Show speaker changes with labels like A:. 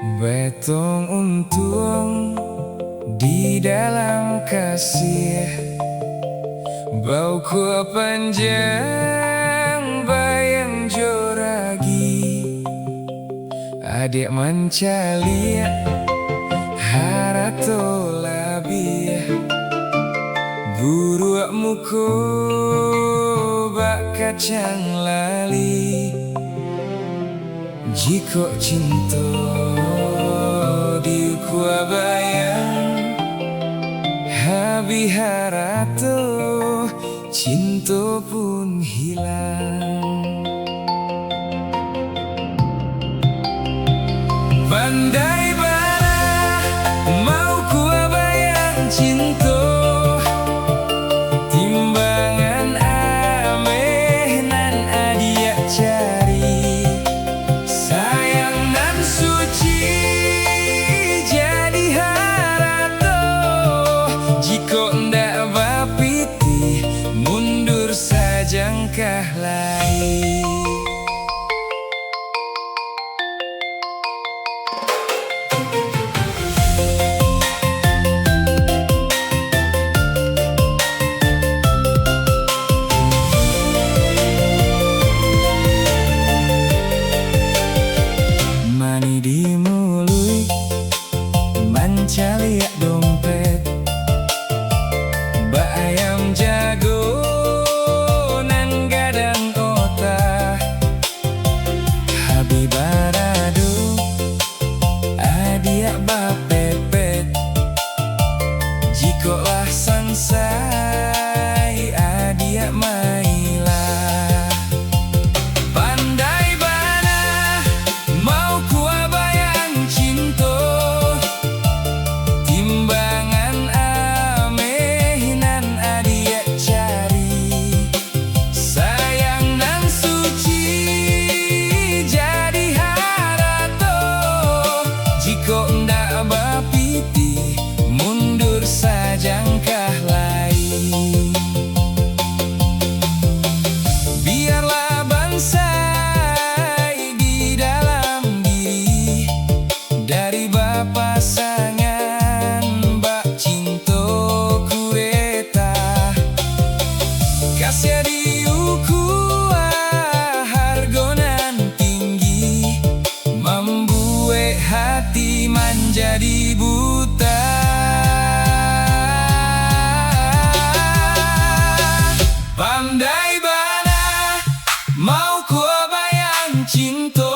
A: Betong untung di dalam kasih, bau ku panjang bayang joragi. Adik mencali harato labi, buruak muko bak kacang lali. Jiko cinta di kuah bayang, habi harato cinta pun hilang. Pandai bara mau kuah bayang cinta, timbangan ameh nan adia cari. Sayang nan suci jadi harato, jika ndak bapiti mundur sajangkah lai. Mani dimului mancaliak dompet, bak ayam jago nan gadang otak. Habi barado adiak bapepet, jikolah sansai adiak mailah. Pandai bana mau kuah bayang cinta, timbangan ameh nan adia cari. Sayang nan suci jadi harato, jika ndak bapiti mundur sajangkah lai. Biarlah bansai di dalam diri, dari bapa sangan bak cinta kureta. Kasih diuku hargonan tinggi, membuat hati menjadi buta. Pandai bana mau kuah bayang cinta,